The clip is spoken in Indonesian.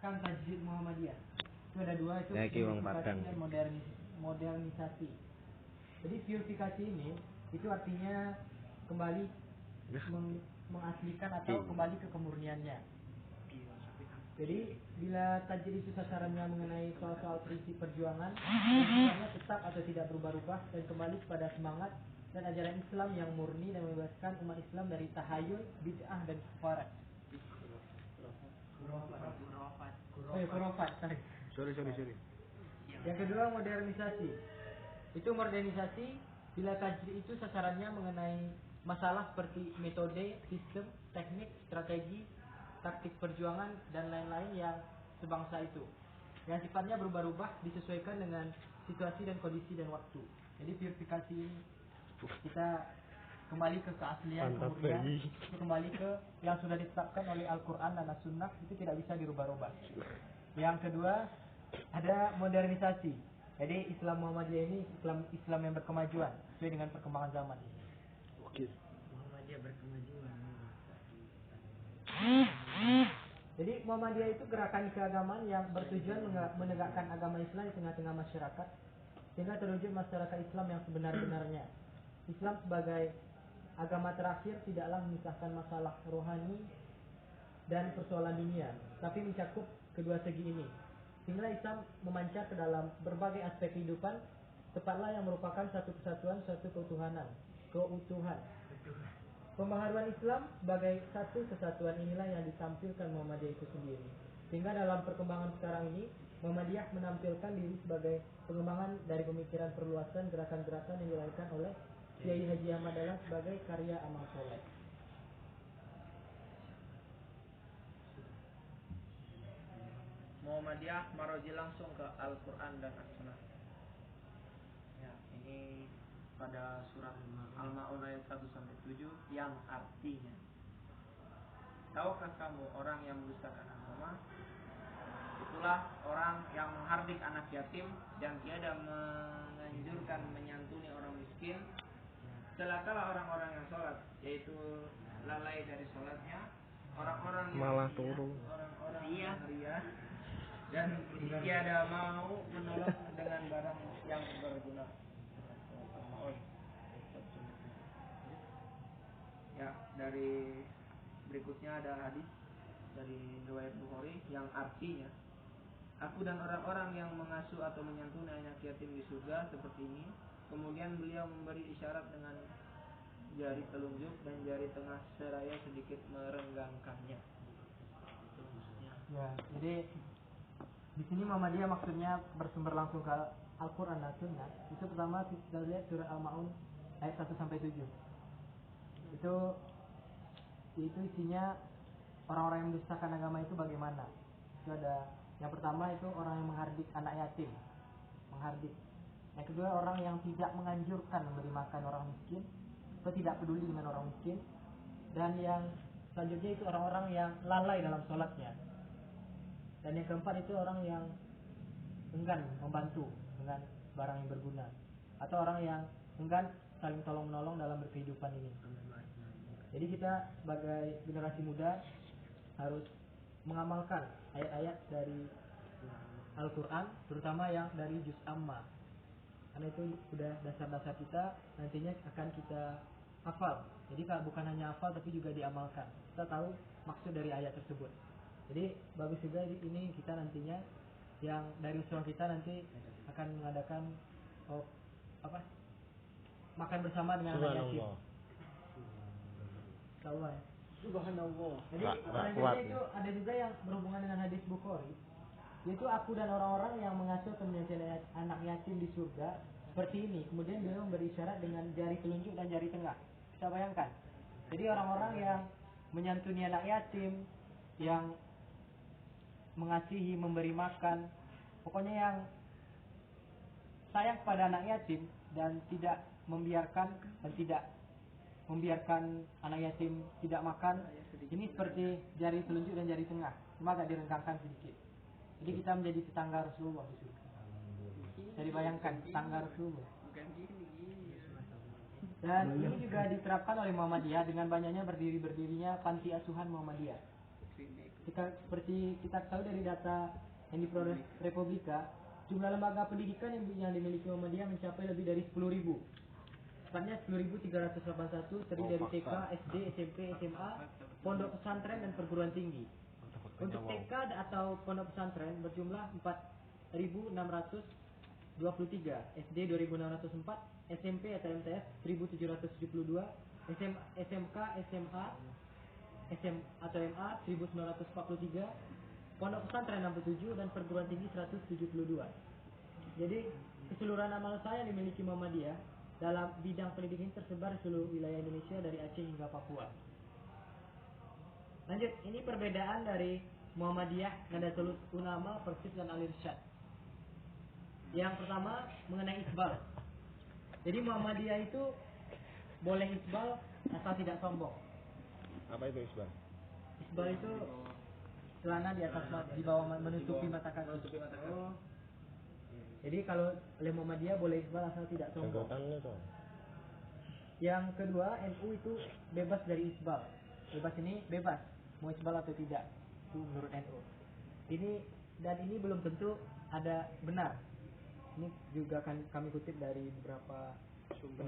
menerapkan tajdid Muhammadiyah. Itu ada dua, itu purifikasi dan modernisasi. Jadi purifikasi ini itu artinya kembali mengaslikan atau kembali ke kemurniannya. Jadi bila tajdid itu sasarannya mengenai soal-soal prinsip perjuangan, yang tetap atau tidak berubah-ubah dan kembali kepada semangat dan ajaran Islam yang murni dan membebaskan umat Islam dari tahayul, bid'ah dan kufarat. Kurofat. Sorry. Yang kedua modernisasi. Itu modernisasi bila tajdid itu sasarannya mengenai masalah seperti metode, sistem, teknik, strategi, taktik perjuangan dan lain-lain yang sebangsa itu. Yang sifatnya berubah-ubah disesuaikan dengan situasi dan kondisi dan waktu. Jadi purifikasi ini kita kembali ke keaslian, kemudian kita kembali ke yang sudah ditetapkan oleh Al-Quran dan As-Sunnah, itu tidak bisa dirubah-rubah. Yang kedua ada modernisasi. Jadi Islam Muhammadiyah ini Islam yang berkemajuan sesuai dengan perkembangan zaman. Oke. Muhammadiyah berkemajuan. Jadi Muhammadiyah itu gerakan keagamaan yang bertujuan menegakkan agama Islam di tengah-tengah masyarakat sehingga terwujud masyarakat Islam yang sebenar-benarnya. Islam sebagai agama terakhir tidaklah memisahkan masalah rohani dan persoalan dunia, tapi mencakup kedua segi ini. Sehingga Islam memancar ke dalam berbagai aspek kehidupan, tepatlah yang merupakan satu kesatuan, satu keutuhan. Pembaharuan Islam sebagai satu kesatuan inilah yang ditampilkan Muhammadiyah itu sendiri. Sehingga dalam perkembangan sekarang ini, Muhammadiyah menampilkan diri sebagai pengembangan dari pemikiran perluasan gerakan-gerakan yang dilahirkan oleh Kiai Haji Ahmad Dahlan sebagai karya amal soleh. Muhammadiyah merujuk langsung ke Al-Quran dan As-Sunnah. Ya, ini pada surat Al-Ma'un ayat 1-7 yang artinya, tahukah kamu orang yang mendustakan agama? Itulah orang yang menghardik anak yatim dan tiada menganjurkan menyantuni orang miskin. Celakalah orang-orang yang sholat, yaitu lalai dari sholatnya, orang-orang yang malah turun, orang-orang yang riya dan tiada mau menolong dengan barang yang berguna. Ya, dari berikutnya ada hadis dari riwayat Bukhari yang artinya, aku dan orang-orang yang mengasuh atau menyantuni anak yatim di surga seperti ini. Kemudian beliau memberi isyarat dengan jari telunjuk dan jari tengah seraya sedikit merenggangkannya. Ya, jadi di sini Muhammadiyah maksudnya bersumber langsung ke Al-Quran dan Sunnah. Itu pertama kita lihat surat Al-Ma'un ayat 1-7. Itu isinya orang-orang yang mendustakan agama itu bagaimana. Itu ada yang pertama itu orang yang menghardik anak yatim, menghardik. Yang kedua orang yang tidak menganjurkan memberi makan orang miskin atau tidak peduli dengan orang miskin. Dan yang selanjutnya itu orang-orang yang lalai dalam sholatnya. Dan yang keempat itu orang yang enggan membantu dengan barang yang berguna, atau orang yang enggan saling tolong menolong dalam berkehidupan ini. Jadi kita sebagai generasi muda harus mengamalkan ayat-ayat dari Al-Quran, terutama yang dari Juz Amma, karena itu sudah dasar-dasar kita nantinya akan kita hafal. Jadi bukan hanya hafal tapi juga diamalkan. Kita tahu maksud dari ayat tersebut. Jadi bagus juga ini kita nantinya yang dari usaha kita nanti akan mengadakan makan bersama dengan anak yatim. Subhanallah. Jadi selanjutnya itu ada juga yang berhubungan dengan hadis Bukhari, yaitu aku dan orang-orang yang mengasuh atau menyantuni anak yatim di surga seperti ini. Kemudian beliau memberi isyarat dengan jari telunjuk dan jari tengah. Bisa bayangkan. Jadi orang-orang yang menyantuni anak yatim, yang mengasihi, memberi makan, pokoknya yang sayang kepada anak yatim dan tidak membiarkan anak yatim tidak makan, ini seperti jari telunjuk dan jari tengah, cuma agak direngkangkan sedikit. Jadi kita menjadi tetangga Rasulullah di surga. Jadi bayangkan tetangga Rasulullah. Dan ini juga diterapkan oleh Muhammadiyah dengan banyaknya berdirinya panti asuhan Muhammadiyah. seperti kita tahu dari data yang diperoleh Republika, jumlah lembaga pendidikan yang dimiliki Muhammadiyah mencapai lebih dari 10.000. Tepatnya 10.381 terdiri dari TK, SD, SMP, SMA, pondok pesantren dan perguruan tinggi. Untuk TK atau pondok pesantren berjumlah 4.623, SD 2.604, SMP atau MTS 1.772, SMK, SMA, SM atau MA 1.943, pondok pesantren 67 dan perguruan tinggi 172. Jadi keseluruhan amal saya yang dimiliki Muhammadiyah dalam bidang pendidikan tersebar di seluruh wilayah Indonesia dari Aceh hingga Papua. Lanjut, ini perbedaan dari Muhammadiyah, Nahdlatul Ulama, Persis dan Al-Irsyad. Yang pertama mengenai isbal. Jadi Muhammadiyah itu boleh isbal asal tidak sombong. Apa itu isbal? Isbal itu celana di atas di bawah menutupi mata kaki. Jadi kalau oleh Muhammadiyah boleh isbal asal tidak sombong. Yang kedua, NU itu bebas dari isbal. Bebas ini bebas mau isbal atau tidak. Itu menurut NU. Ini belum tentu ada benar. Ini juga kami kutip dari beberapa sumber.